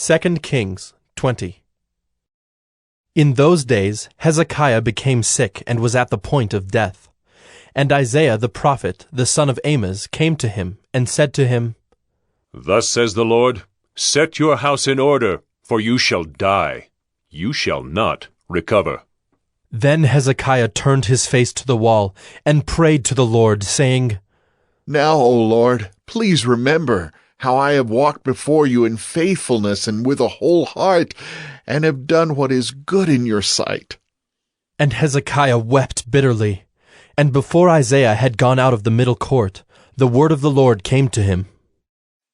2 Kings 20. In those days Hezekiah became sick and was at the point of death. And Isaiah the prophet, the son of Amoz, came to him and said to him, Thus says the Lord, Set your house in order, for you shall die. You shall not recover. Then Hezekiah turned his face to the wall and prayed to the Lord, saying, Now, O Lord, please remember how I have walked before you in faithfulness and with a whole heart, and have done what is good in your sight. And Hezekiah wept bitterly. And before Isaiah had gone out of the middle court, the word of the Lord came to him.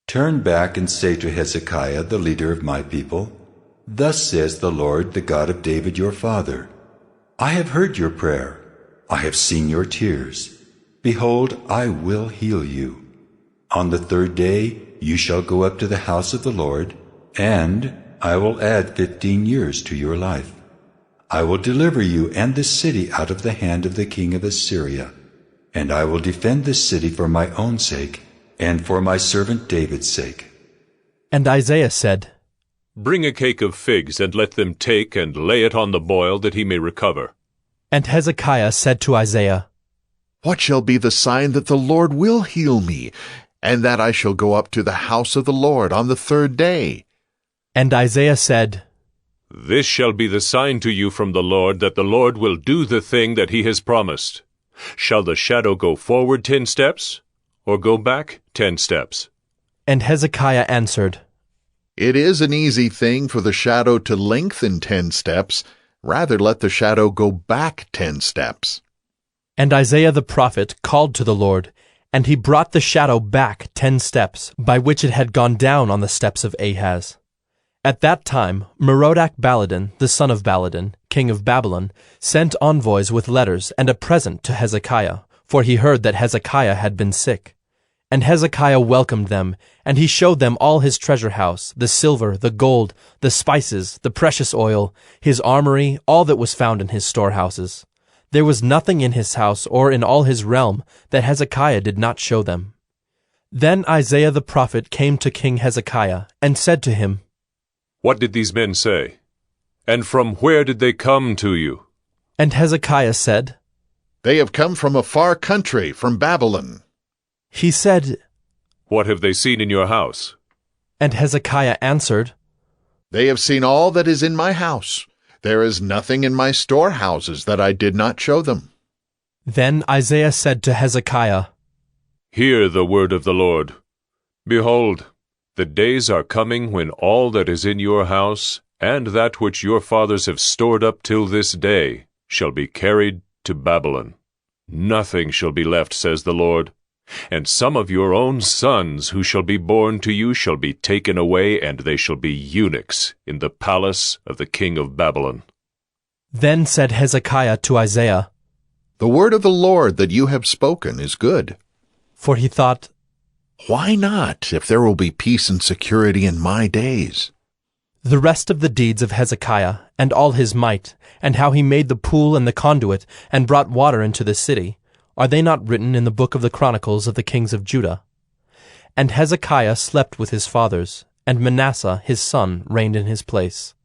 Turn back and say to Hezekiah, the leader of my people, Thus says the Lord, the God of David your father, I have heard your prayer. I have seen your tears. Behold, I will heal you. On the third day you shall go up to the house of the Lord, and I will add 15 years to your life. I will deliver you and this city out of the hand of the king of Assyria, and I will defend this city for my own sake and for my servant David's sake. And Isaiah said, Bring a cake of figs, and let them take and lay it on the boil, that he may recover. And Hezekiah said to Isaiah, What shall be the sign that the Lord will heal me, and that I shall go up to the house of the Lord on the third day? And Isaiah said, This shall be the sign to you from the Lord, that the Lord will do the thing that he has promised. Shall the shadow go forward 10 steps, or go back 10 steps? And Hezekiah answered, It is an easy thing for the shadow to lengthen 10 steps. Rather let the shadow go back 10 steps. And Isaiah the prophet called to the Lord, and he brought the shadow back 10 steps, by which it had gone down on the steps of Ahaz. At that time Merodach-Baladan, the son of Baladan, king of Babylon, sent envoys with letters and a present to Hezekiah, for he heard that Hezekiah had been sick. And Hezekiah welcomed them, and he showed them all his treasure house, the silver, the gold, the spices, the precious oil, his armory, all that was found in his storehouses. There was nothing in his house or in all his realm that Hezekiah did not show them. Then Isaiah the prophet came to King Hezekiah and said to him, What did these men say? And from where did they come to you? And Hezekiah said, They have come from a far country, from Babylon. He said, What have they seen in your house? And Hezekiah answered, They have seen all that is in my house. There is nothing in my storehouses that I did not show them. Then Isaiah said to Hezekiah, Hear the word of the Lord. Behold, the days are coming when all that is in your house, and that which your fathers have stored up till this day, shall be carried to Babylon. Nothing shall be left, says the Lord. And some of your own sons who shall be born to you shall be taken away, and they shall be eunuchs in the palace of the king of Babylon. Then said Hezekiah to Isaiah, The word of the Lord that you have spoken is good. for he thought, Why not, if there will be peace and security in my days? The rest of the deeds of Hezekiah, and all his might, and how he made the pool and the conduit, and brought water into the city, are they not written in the book of the Chronicles of the kings of Judah? And Hezekiah slept with his fathers, and Manasseh his son reigned in his place.